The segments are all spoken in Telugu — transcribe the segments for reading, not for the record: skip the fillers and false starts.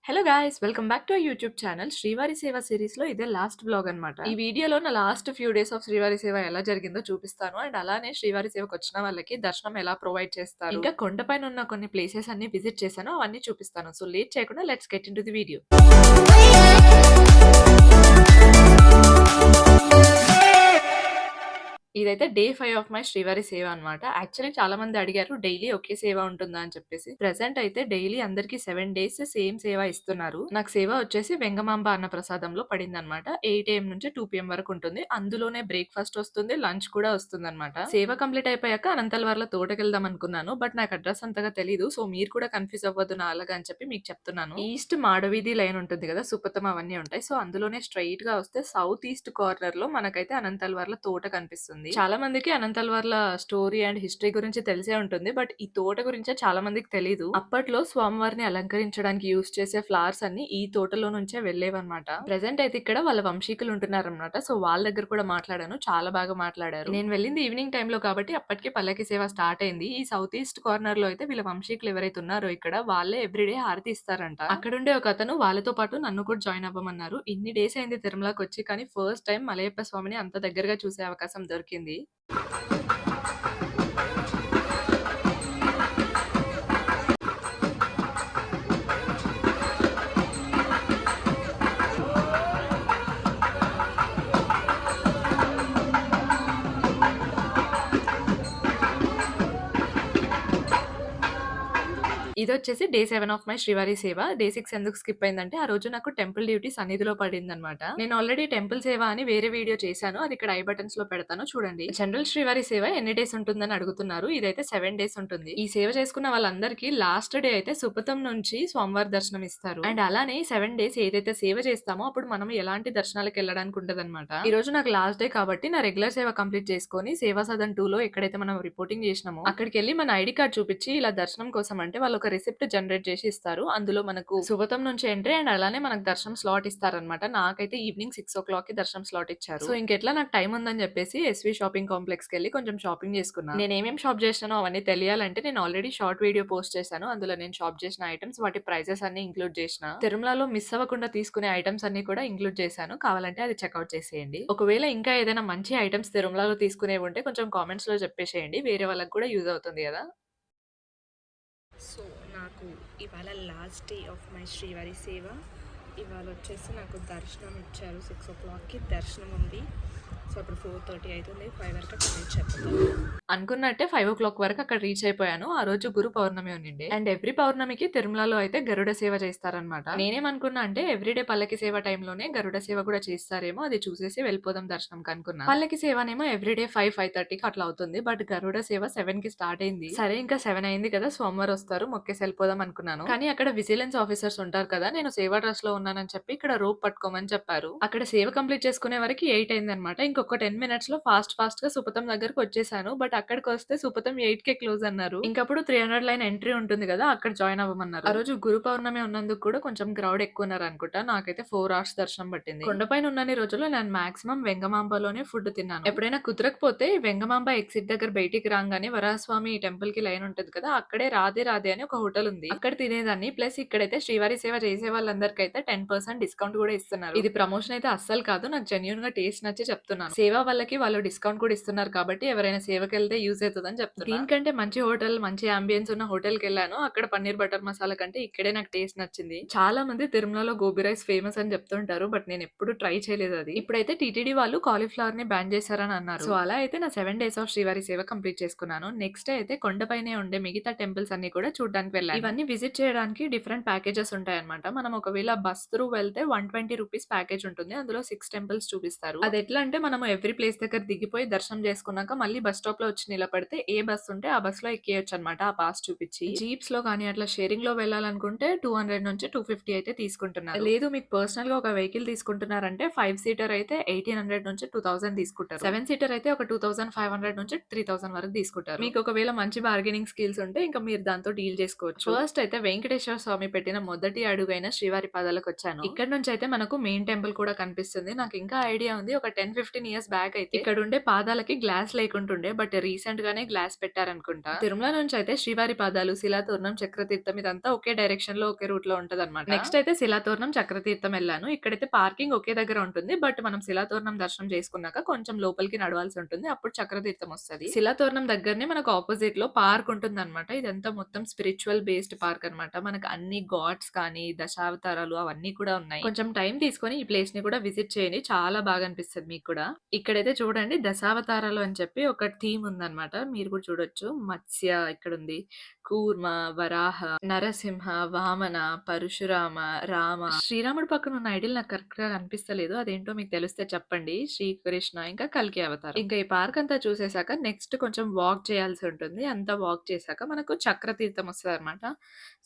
Hello guys! Welcome back to our YouTube channel. శ్రీవారి సేవ సీరీస్‌లో ఇదే లాస్ట్ వ్లాగ్ అన్నమాట. ఈ వీడియోలో నా లాస్ట్ ఫ్యూ డేస్ ఆఫ్ శ్రీవారి సేవ ఎలా జరిగిందో చూపిస్తాను. అండ్ అలానే శ్రీవారి సేవకొచ్చిన వాళ్ళకి దర్శనం ఎలా ప్రొవైడ్ చేస్తారు. ఇంకా కొండపైన ఉన్న కొన్ని ప్లేసెస్ అన్ని విజిట్ చేశాను. అవన్నీ చూపిస్తాను. సో లేట్ చేయకుండా let's get into the video. ఇదైతే డే 5 ఆఫ్ మై శ్రీవారి సేవ అన్నమాట. యాక్చువల్లీ చాలా మంది అడిగారు డైలీ ఒకే సేవ ఉంటుందా అని చెప్పేసి. ప్రెజెంట్ అయితే డైలీ అందరికి 7 డేస్ సేమ్ సేవ ఇస్తున్నారు. నాకు సేవ వచ్చేసి వెంగమాంబ అన్న ప్రసాదంలో పడిందన్నమాట. 8 AM నుంచి 2 PM వరకు ఉంటుంది. అందులోనే బ్రేక్‌ఫాస్ట్ వస్తుంది. లంచ్ కూడా వస్తుందన్నమాట. సేవ కంప్లీట్ అయిపోయాక అనంతలవర్ల తోటకెళ్దాం అనుకున్నాను. బట్ నాకు అడ్రెస్ అంతగా తెలీదు. సో మీరు కూడా కన్‌ఫ్యూజ్ అవ్వద్దు నాలాగా అని చెప్పి మీకు చెప్తున్నాను. ఈస్ట్ మాడవీధి లైన్ ఉంటుంది కదా! సుపథం అవన్నీ ఉంటాయి. సో అందులోనే స్ట్రెయిట్‌గా వస్తే సౌత్ ఈస్ట్ కార్నర్‌లో మనకైతే అనంతలవర్ల తోట కనిపిస్తుంది. చాలా మందికి అనంతలవర్ల స్టోరీ అండ్ హిస్టరీ గురించి తెలిసే ఉంటుంది. బట్ ఈ తోట గురించే చాలా మందికి తెలీదు. అప్పట్లో స్వామివారిని అలంకరించడానికి యూజ్ చేసే ఫ్లవర్స్ అన్ని ఈ తోటలో నుంచే వెళ్ళేవన్నమాట. ప్రెజెంట్ అయితే ఇక్కడ వాళ్ళ వంశీకులు ఉంటున్నారన్నమాట. సో వాళ్ళ దగ్గర కూడా మాట్లాడాను. చాలా బాగా మాట్లాడారు. నేను వెళ్ళింది ఈవినింగ్ టైంలో కాబట్టి అప్పటికి పల్లకి సేవ స్టార్ట్ అయింది. ఈ సౌత్ ఈస్ట్ కార్నర్ లో అయితే వీళ్ళ వంశీకులు ఎవరైతే ఉన్నారో ఇక్కడ వాళ్ళే ఎవ్రీడే హారతి ఇస్తారంట. అక్కడుండే ఒక అతను వాళ్ళతో పాటు నన్ను కూడా జాయిన్ అవ్వమన్నారు. ఇన్ని డేస్ అయింది తిరుమలకి వచ్చి, కానీ ఫస్ట్ టైం మలయప్ప స్వామిని అంత దగ్గరగా చూసే అవకాశం దొరికింది. ఇదొచ్చేసి డే 7 ఆఫ్ మై శ్రీవారి సేవ. డే 6 ఎందుకు స్కిప్ అయిందంటే, ఆ రోజు నాకు టెంపుల్ డ్యూటీ సన్నిధిలో పడిందనమాట. నేను ఆల్రెడీ టెంపుల్ సేవ అని వేరే వీడియో చేశాను. అది ఇక్కడ ఐ బటన్స్ లో పెడతాను చూడండి. జనరల్ శ్రీవారి సేవ ఎన్ని డేస్ ఉంటుందని అడుగుతున్నారు. ఇదైతే 7 డేస్ ఉంటుంది. ఈ సేవ చేసుకున్న వాళ్ళందరికీ లాస్ట్ డే అయితే సుపథం నుంచి స్వామివారి దర్శనం ఇస్తారు. అండ్ అలానే 7 డేస్ ఏదైతే సేవ చేస్తామో అప్పుడు మనం ఎలాంటి దర్శనాలకు వెళ్ళడానికి ఉంటదన్నమాట. ఈ రోజు నాకు లాస్ట్ డే కాబట్టి నా రెగ్యులర్ సేవ కంప్లీట్ చేసుకొని సేవా సదన్ 2 లో ఎక్కడైతే మనం రిపోర్టింగ్ చేసినామో అక్కడికి వెళ్ళి మన ఐడి కార్డ్ చూపించి ఇలా దర్శనం కోసం అంటే వాళ్ళు ఒక రిసిప్ట్ జనరేట్ చేసి ఇస్తారు. అందులో మనకు సుగతం నుంచి ఎంట్రీ అండ్ అలానే మనకు దర్శనం స్లాట్ ఇస్తారనమాట. నాకైతే ఈవినింగ్ 6:00 కి దర్శనం స్లాట్ ఇచ్చారు. సో ఇంకెట్లా నాకు టైం ఉందని చెప్పేసి ఎస్వి షాపింగ్ కాంప్లెక్స్ కి వెళ్ళి కొంచెం షాపింగ్ చేసుకున్నాను. నేను ఏమేం షాప్ చేసినానో అవన్నీ తెలియాలంటే నేను ఆల్రెడీ షార్ట్ వీడియో పోస్ట్ చేశాను. అందులో నేను షాప్ చేసిన ఐటమ్స్ వాటి ప్రైజెస్ అన్ని ఇంక్లూడ్ చేసిన. తిరుమలలో మిస్ అవ్వకుండా తీసుకునే ఐటమ్స్ అన్ని కూడా ఇంక్లూడ్ చేశాను. కావాలంటే అది చెక్అవుట్ చేసేయండి. ఒకవేళ ఇంకా ఏదైనా మంచి ఐటమ్స్ తిరుమలలో తీసుకునేవి ఉంటే కొంచెం కామెంట్స్ లో చెప్పేసేయండి. వేరే వాళ్ళకి కూడా యూజ్ అవుతుంది కదా. సో నాకు ఇవాళ లాస్ట్ డే ఆఫ్ మై శ్రీవారి సేవ. ఇవాళ వచ్చేసి నాకు దర్శనం ఇచ్చారు. 6:00కి దర్శనం ఉంది. సో అప్పుడు 4:30 అవుతుంది. 5 వరకు అక్కడ రీచ్ అయిపోతాను. అనుకున్నట్టే 5:00 వరకు అక్కడ రీచ్ అయిపోయాను. ఆ రోజు గురు పౌర్ణమి ఉండిండే. అండ్ ఎవ్రీ పౌర్ణమికి తిరుమలలో అయితే గరుడ సేవ చేస్తారనమాట. నేనేమనుకున్నా అంటే ఎవ్రీడే పల్లకి సేవ టైంలోనే గరుడ సేవ కూడా చేస్తారేమో, అది చూసేసి వెళ్ళిపోదాం దర్శనంకి అనుకున్నా. పల్లకి సేవనేమో ఎవ్రీడే 5:30కి అట్లా అవుతుంది. బట్ గరుడ సేవ 7కి స్టార్ట్ అయింది. సరే ఇంకా 7 అయింది కదా, సోమవారం వస్తారు మొక్కేసి వెళ్ళిపోదాం అనుకున్నాను. కానీ అక్కడ విజిలెన్స్ ఆఫీసర్స్ ఉంటారు కదా, నేను సేవా డ్రెస్ లో ఉన్నానని చెప్పి ఇక్కడ రోప్ పట్టుకోమని చెప్పారు. అక్కడ సేవ కంప్లీట్ చేసుకునే వరకు 8 అయింది అనమాట. ఇంకొక 10 మినిట్స్ లో ఫాస్ట్ గా సుపథం దగ్గరకు వచ్చేసాను. బట్ అక్కడికి వస్తే సుపథం 8కే క్లోజ్ అన్నారు. ఇంకప్పుడు 300 లైన్ ఎంట్రీ ఉంటుంది కదా, అక్కడ జాయిన్ అవ్వమన్నారు. ఆ రోజు గురు పౌర్ణమి ఉన్నందుకు కూడా కొంచెం క్రౌడ్ ఎక్కువ ఉన్నారు అనుకుంటా. నాకైతే 4 అవర్స్ దర్శనం పట్టింది. కొండపైన ఉన్నన్ని రోజుల్లో నేను మాక్సిమం వెంగమాంబలోనే ఫుడ్ తిన్నాను. ఎప్పుడైనా కుదరకపోతే వెంగమాంబ ఎగ్జిట్ దగ్గర బయటికి రాగానే వరాహస్వామి టెంపుల్ కి లైన్ ఉంటది కదా, అక్కడే రాధే రాధే అని ఒక హోటల్ ఉంది. అక్కడ తినేదాన్ని. ప్లస్ ఇక్కడైతే శ్రీవారి సేవ చేసే వాళ్ళందరికైతే 10% డిస్కౌంట్ కూడా ఇస్తున్నారు. ఇది ప్రమోషన్ అయితే అస్సలు కాదు, నాకు జెన్యూన్ గా టేస్ట్ నచ్చి చెప్తున్నాను. సేవ వాళ్ళకి వాళ్ళు డిస్కౌంట్ కూడా ఇస్తున్నారు కాబట్టి ఎవరైనా సేవకి వెళ్తే యూజ్ అవుతుందని చెప్తున్నా. దీనికంటే మంచి హోటల్, మంచి అంబియన్స్ ఉన్న హోటల్ కి వెళ్ళాను. అక్కడ పన్నీర్ బటర్ మసాలా కంటే ఇక్కడే నాకు టేస్ట్ నచ్చింది. చాలా మంది తిరుమలలో గోబీ రైస్ ఫేమస్ అని చెప్తుంటారు. బట్ నేను ఎప్పుడు ట్రై చేయలేదు అది. ఇప్పుడైతే టీటీడీ వాళ్ళు కాలీఫ్లవర్ ని బ్యాన్ చేశారని అన్నారు. సో అలా అయితే నా 7 డేస్ ఆఫ్ శ్రీవారి సేవ కంప్లీట్ చేసుకున్నాను. నెక్స్ట్ డే అయితే కొండపైనే ఉండే మిగతా టెంపుల్స్ అన్ని కూడా చూడడానికి వెళ్ళాను. ఇవన్నీ విజిట్ చేయడానికి డిఫరెంట్ ప్యాకేజెస్ ఉంటాయన్నమాట. మనం ఒకవేళ బస్ త్రూ వెళ్తే 120 రూపీస్ ప్యాకేజ్ ఉంటుంది. అందులో 6 టెంపుల్స్ చూపిస్తారు. అది ఎట్లా అంటే మనం ఎవ్రీ ప్లేస్ దగ్గర దిగిపోయి దర్శనం చేసుకున్నాక మళ్ళీ బస్ స్టాప్ లో వచ్చి నిలబడితే ఏ బస్ ఉంటే ఆ బస్ లో ఎక్కేయొచ్చు అనమాట. ఆ పాస్ చూపించి జీప్స్ లో కానీ అట్లా షేరింగ్ లో వెళ్ళాలనుకుంటే 200 నుంచి 250 అయితే తీసుకుంటున్నారు. లేదు మీకు పర్సనల్ గా ఒక వెహికల్ తీసుకుంటున్నారంటే 5 సీటర్ అయితే 1800 నుంచి 2000 తీసుకుంటారు. 7 సీటర్ అయితే ఒక 2500 నుంచి 3000 వరకు తీసుకుంటారు. మీకు ఒకవేళ మంచి బార్గెనింగ్ స్కిల్స్ ఉంటే ఇంకా మీరు దాంతో డీల్ చేసుకోవచ్చు. ఫస్ట్ అయితే వెంకటేశ్వర స్వామి పెట్టిన మొదటి అడుగైన శ్రీవారి పాదాలకు వచ్చాను. ఇక్కడ నుంచి అయితే మనకు మెయిన్ టెంపుల్ కూడా కనిపిస్తుంది. నాకు ఇంకా ఐడియా ఉంది. ఒక 10-15 15 ఇయర్స్ బ్యాక్ అయితే ఇక్కడ ఉండే పాదాలకి గ్లాస్ లేకుంటుండే. బట్ రీసెంట్ గానే గ్లాస్ పెట్టారనుకుంటా. తిరుమల నుంచి అయితే శ్రీవారి పాదాలు, శిలాతోరణం, చక్రతీర్థం ఇదంతా ఒకే డైరెక్షన్ లో ఒకే రూట్ లో ఉంటదన్నమాట. నెక్స్ట్ అయితే శిలాతోరణం, చక్రతీర్థం వెళ్ళాను. ఇక్కడైతే పార్కింగ్ ఒకే దగ్గర ఉంటుంది. బట్ మనం శిలాతోరణం దర్శనం చేసుకున్నాక కొంచెం లోపలికి నడవాల్సి ఉంటుంది. అప్పుడు చక్రతీర్థం వస్తది. శిలాతోరణం దగ్గరనే మనకు ఆపోజిట్ లో పార్క్ ఉంటుందన్నమాట. ఇదంతా మొత్తం స్పిరిచువల్ బేస్డ్ పార్క్ అన్నమాట. మనకు అన్ని గాడ్స్ కానీ, దశావతారాలు అవన్నీ కూడా ఉన్నాయి. కొంచెం టైం తీసుకొని ఈ ప్లేస్ ని కూడా విజిట్ చేయండి. చాలా బాగా అనిపిస్తది మీకు కూడా. ఇక్కడైతే చూడండి దశావతారాలు అని చెప్పి ఒక థీమ్ ఉందన్నమాట. మీరు కూడా చూడొచ్చు. మత్స్య ఇక్కడుంది. కూర్మ, వరాహ, నరసింహ, వామన, పరశురామ, రామ. శ్రీరాముడు పక్కన ఉన్న ఐడిల్ నాకు కరెక్ట్‌గా కనిపిస్తలేదు. అదేంటో మీకు తెలిస్తే చెప్పండి. శ్రీకృష్ణ ఇంకా కల్కి అవతారం. ఇంకా ఈ పార్క్ అంతా చూసేసాక నెక్స్ట్ కొంచెం వాక్ చేయాల్సి ఉంటుంది. అంతా వాక్ చేశాక మనకు చక్రతీర్థం వస్తదన్నమాట.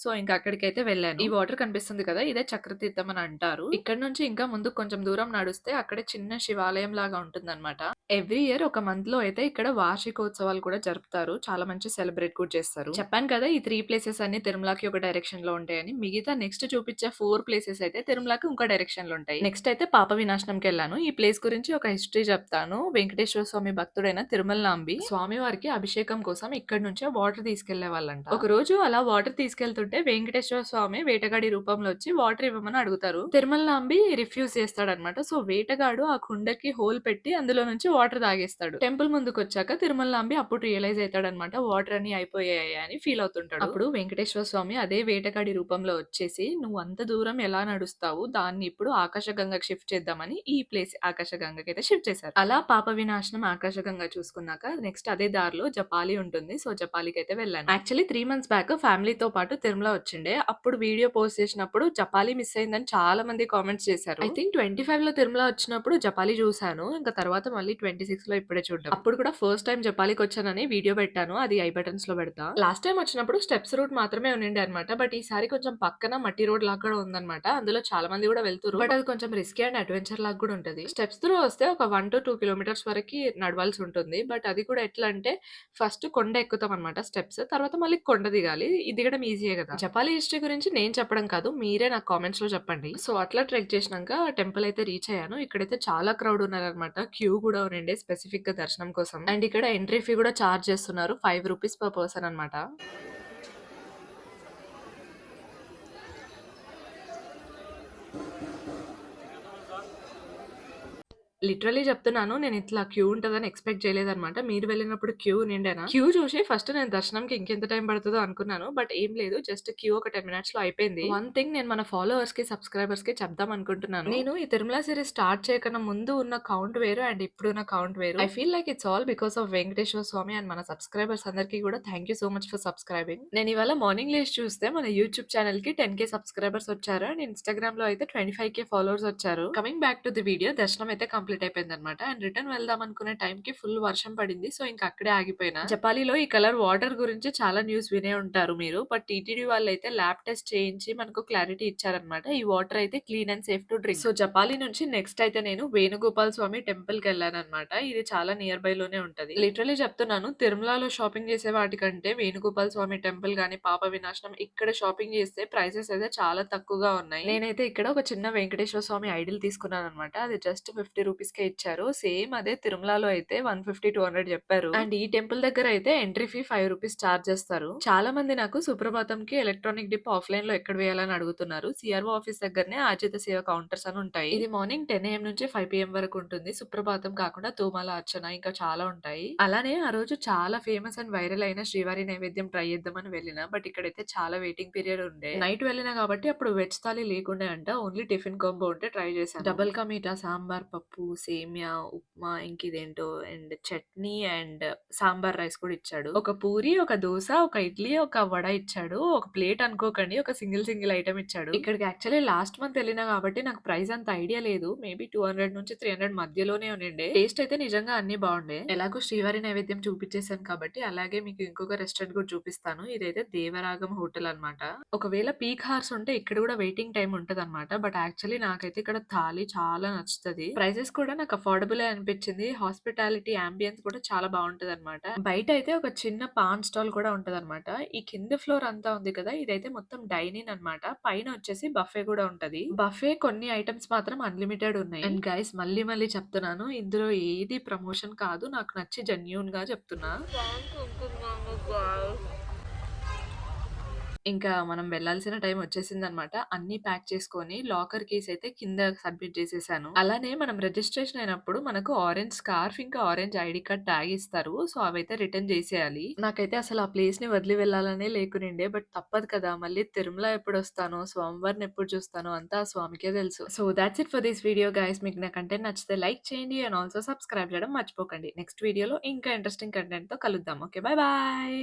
సో, ఇంక అక్కడికైతే వెళ్ళాను. ఈ వాటర్ కనిపిస్తుంది కదా! ఇదే చక్రతీర్థం అని అంటారు. ఇక్కడి నుంచి ఇంకా ముందుకు కొంచెం దూరం నడుస్తే అక్కడే చిన్న శివాలయం లాగా ఉంటుందన్నమాట. ఎవ్రీ ఇయర్ ఒక మంత్‌లో అయితే ఇక్కడ వార్షికోత్సవాలు కూడా జరుపుతారు. చాలా మంచి సెలబ్రేట్ కూడా చేస్తారు. చెప్పాను కదా! ఈ 3 ప్లేసెస్ అన్నీ తిరుమలకి ఒక డైరెక్షన్‌లో ఉంటాయని. మిగతా నెక్స్ట్ చూపించే 4 ప్లేసెస్ అయితే తిరుమలకి ఇంకో డైరెక్షన్‌లో ఉంటాయి. నెక్స్ట్ అయితే పాప వినాశనంకెళ్ళాను. ఈ ప్లేస్ గురించి ఒక హిస్టరీ చెప్తాను. వెంకటేశ్వర స్వామి భక్తుడైన తిరుమల నాంబి స్వామివారికి అభిషేకం కోసం ఇక్కడి నుంచే వాటర్ తీసుకెళ్లేవాళ్ళంట. ఒకరోజు అలా వాటర్ తీసుకెళ్తుంటే వెంకటేశ్వర స్వామి వేటగాడి రూపంలో వచ్చి వాటర్ ఇవ్వమని అడుగుతారు. తిరుమల నాంబి రిఫ్యూజ్ చేస్తాడన్నమాట. సో వేటగాడు ఆ కుండకి హోల్ పెట్టి అందులో నుంచి వాటర్ తాగేస్తాడు. టెంపుల్ ముందుకొచ్చాక తిరుమల నాంబి అప్పుడు రియలైజ్ అవుతాడన్నమాట. వాటర్ అన్ని అయిపోయాయి అని ఫీల్ అవుతుంటాడు. అప్పుడు వెంకటేశ్వర స్వామి అదే వేటగాడి రూపంలో వచ్చేసి నువ్వు అంత దూరం ఎలా నడుస్తావు? దాన్ని ఇప్పుడు ఆకాశగంగకి షిఫ్ట్ చేద్దామని ఈ ప్లేస్ ఆకాశగంగకి అయితే షిఫ్ట్ చేశారు. అలా పాప వినాశనం ఆకాశగంగ చూసుకున్నాక నెక్స్ట్ అదే దారిలో జపాలి ఉంటుంది. సో జపాలికి అయితే వెళ్ళాను. యాక్చువల్లీ 3 మంత్స్ బ్యాక్ ఫ్యామిలీతో పాటు తిరుమల వచ్చిండే. అప్పుడు వీడియో పోస్ట్ చేసినప్పుడు జపాలి మిస్ అయిందని చాలా మంది కామెంట్స్ చేశారు. ఐ థింక్ 25లో తిరుమల వచ్చినప్పుడు జపాలి చూసాను. ఇంకా తర్వాత మళ్ళీ 26లో ఇప్పుడే చూడడం. అప్పుడు కూడా ఫస్ట్ టైం జపాలికి వచ్చానని వీడియో పెట్టాను. అది ఐ బటన్స్ లో పెడతా. లాస్ట్ టైం వచ్చినప్పుడు స్టెప్స్ రూట్ మాత్రమే ఉండిండే అనమాట. బట్ ఈసారి కొంచెం పక్కన మట్టి రోడ్ లాగా కూడా ఉందన్నమాట. అందులో చాలా మంది కూడా వెళ్తురు. బట్ అది కొంచెం రిస్కీ అండ్ అడ్వెంచర్ లాగా కూడా ఉంటది. స్టెప్స్ త్రూ వస్తే ఒక 1 to 2 కిలోమీటర్స్ వరకి నడవాల్సి ఉంటుంది. బట్ అది కూడా ఎట్లా అంటే ఫస్ట్ కొండ ఎక్కుతాం అనమాట స్టెప్స్. తర్వాత మళ్ళీ కొండ దిగాలి. ఇది దిగడం ఈజీయే కదా! జపాలి హిస్టరీ గురించి నేను చెప్పడం కాదు. మీరే నాకు కామెంట్స్ లో చెప్పండి. సో అట్లా ట్రెక్ చేసినాక టెంపుల్ అయితే రీచ్ అయ్యాను. ఇక్కడైతే చాలా క్రౌడ్ ఉన్నారనమాట. క్యూ కూడా ఉండే స్పెసిఫిక్ గా దర్శనం కోసం. అండ్ ఇక్కడ ఎంట్రీ ఫీ కూడా చార్జ్ చేస్తున్నారు. 5 రూపీస్ పర్ పర్సన్ అనమాట. లిటరల్లీ చెప్తున్నాను. నేనిట్లా క్యూ ఉంటదని ఎక్స్‌పెక్ట్ చేయలేదనమాట. మీరు వెళ్ళినప్పుడు క్యూ నిండేనా? క్యూ చూసి ఫస్ట్ నేను దర్శనంకి ఇంకెంత టైం పడతదో అనుకున్నాను. బట్ ఏం లేదు. జస్ట్ క్యూ ఒక 10 మినిట్స్‌లో అయిపోయింది. వన్ థింగ్ నేను మన ఫాలోవర్స్‌కి, సబ్‌స్క్రైబర్స్‌కి చెప్దాం అనుకుంటున్నాను. నేను ఈ తిరుమల సీరీస్ స్టార్ట్ చేయకన్నా ముందు ఉన్న కౌంట్ వేరు అండ్ ఇప్పుడున్న కౌంట్ వేరు. I feel like it's all because of Venkateswara Swamy and మన సబ్‌స్క్రైబర్స్ అందరికీ కూడా thank you so much for subscribing. నేను ఇవాళ మార్నింగ్ లేసి చూస్తే మన యూట్యూబ్ ఛానెల్‌కి 10,000 సబ్‌స్క్రైబర్స్ వచ్చారు. అండ్ ఇన్‌స్టాగ్రామ్‌లో అయితే 25,000 ఫాలోవర్స్ వచ్చారు. Coming back to the video దర్శనం అయితే కంప్లీట్ అయిపోయిందనమాట. అండ్ రిటర్న్ వెళ్దాం అనుకునే టైంకి ఫుల్ వర్షం పడింది. సో ఇంక అక్కడే ఆగిపోయినా. జపాలిలో ఈ కలర్ వాటర్ గురించి చాలా న్యూస్ వినే ఉంటారు మీరు. బట్ టీటీడీ వాళ్ళైతే ల్యాబ్ టెస్ట్ చేయించి మనకు క్లారిటీ ఇచ్చారనమాట. ఈ వాటర్ అయితే clean and safe to drink. So Japali నుంచి నెక్స్ట్ అయితే నేను వేణుగోపాల్ స్వామి టెంపుల్‌కి వెళ్ళాననమాట. ఇది చాలా నియర్ బై లోనే ఉంటది. లిటరల్లీ చెప్తున్నాను తిరుమలలో షాపింగ్ చేసే వాటికంటే వేణుగోపాల్ స్వామి టెంపుల్ గాని, పాప వినాశనం ఇక్కడ షాపింగ్ చేస్తే ప్రైసెస్ అయితే చాలా తక్కువగా ఉన్నాయి. నేనైతే ఇక్కడ ఒక చిన్న వెంకటేశ్వర స్వామి ఐడిల్ తీసుకున్నాననమాట. అది జస్ట్ 50 రూపీస్‌కే ఇచ్చారు. సేమ్ అదే తిరుమలలో అయితే 150, 200 చెప్పారు. అండ్ ఈ టెంపుల్ దగ్గర అయితే ఎంట్రీ ఫీ 5 రూపీస్ చార్జ్ చేస్తారు. చాలా మంది నాకు సుప్రభాతంకి ఎలక్ట్రానిక్ డిప్ ఆఫ్‌లైన్‌లో ఎక్కడ వేయాలని అడుగుతున్నారు. సిఆర్ఓ ఆఫీస్ దగ్గరనే ఆర్జిత సేవ కౌంటర్స్ అని ఉంటాయి. ఇది మార్నింగ్ 10 AM నుంచి 5 PM వరకు ఉంటుంది. సుప్రభాతం కాకుండా తూమాల అర్చన ఇంకా చాలా ఉంటాయి. అలానే ఆ రోజు చాలా ఫేమస్ అండ్ వైరల్ అయిన శ్రీవారి నైవేద్యం ట్రై చేద్దామని వెళ్ళిన. బట్ ఇక్కడైతే చాలా వెయిటింగ్ పీరియడ్ ఉండే. నైట్ వెళ్ళినా కాబట్టి అప్పుడు వెజ్ థాలీ లేకుండే అంట. ఓన్లీ టిఫిన్ కాంబో ఉంటే ట్రై చేశాను. డబుల్ కా మీఠా, సాంబార్, పప్పు, సేమియా, ఉప్మా ఇంకిదేంటో and chutney and sambar rice కూడా ఇచ్చాడు. ఒక పూరి, ఒక దోస, ఒక ఇడ్లీ, ఒక వడ ఇచ్చాడు. ఒక ప్లేట్ అనుకోకండి. ఒక సింగిల్ ఐటెమ్ ఇచ్చాడు. ఇక్కడికి యాక్చువల్లీ లాస్ట్ మంత్ వెళ్ళినా కాబట్టి నాకు ప్రైస్ అంత ఐడియా లేదు. మేబీ 200 నుంచి 300 మధ్యలోనే ఉండిండే. టేస్ట్ అయితే నిజంగా అన్ని బాగుండే. ఎలాగో శ్రీవారి నైవేద్యం చూపించేసాను కాబట్టి అలాగే మీకు ఇంకొక రెస్టారెంట్ కూడా చూపిస్తాను. ఇదైతే దేవరాగం హోటల్ అన్నమాట. ఒకవేళ పీక్ హార్స్ ఉంటే ఇక్కడ కూడా వెయిటింగ్ టైమ్ ఉంటదన్నమాట. బట్ యాక్చువల్లీ నాకైతే ఇక్కడ థాలి చాలా నచ్చుతది. ప్రైసెస్ కూడా నాకు అఫోర్డబులే అనిపిచ్చింది. హాస్పిటాలిటీ యాంబియన్స్ కూడా చాలా బావుంటదనమాట. బయటయితే ఒక చిన్న పాన్ స్టాల్ కూడా ఉంటదనమాట. ఈ కింద ఫ్లోర్ అంతా ఉంది కదా! ఇదైతే మొత్తం డైనిన్ అనమాట. పైనొచ్చేసి బఫే గూడా ఉంటది. బఫే కొన్ని ఐటెమ్స్ మాత్రం అన్‌లిమిటెడ్ ఉన్నాయి. అండ్ గైస్ మళ్ళీ మళ్ళీ చెప్తున్నాను. ఇందులో ఏది ప్రమోషన్ కాదు. నాకు నచ్చి జెన్యూన్‌గా చెప్తున్నా. ఇంకా మనం వెళ్ళాల్సిన టైం వచ్చేసిందనమాట. అన్నీ ప్యాక్ చేసుకొని లాకర్ కీస్ అయితే కింద సబ్మిట్ చేసేసాను. అలానే మనం రిజిస్ట్రేషన్ అయినప్పుడు మనకు ఆరెంజ్ స్కార్ఫ్ ఇంకా ఆరెంజ్ ఐడీ కార్డ్ ట్యాగ్ ఇస్తారు. సో, అవైతే రిటర్న్ చేసేయాలి. నాకైతే అసలు ఆ ప్లేస్‌ని వదిలి వెళ్ళాలనే లేకునిండే. బట్ తప్పదు కదా! మళ్ళీ తిరుమల ఎప్పుడొస్తానో, స్వామివారిని ఎప్పుడు చూస్తానో అంతా ఆ స్వామికే తెలుసు. So, thoughts it for this video guys. మీకు నా కంటెంట్ నచ్చితే లైక్ చేయండి. అండ్ ఆల్సో సబ్స్క్రైబ్ చేయడం మర్చిపోకండి. నెక్స్ట్ వీడియోలో ఇంకా ఇంట్రెస్టింగ్ కంటెంట్‌తో కలుద్దాం. ఓకే. Bye bye.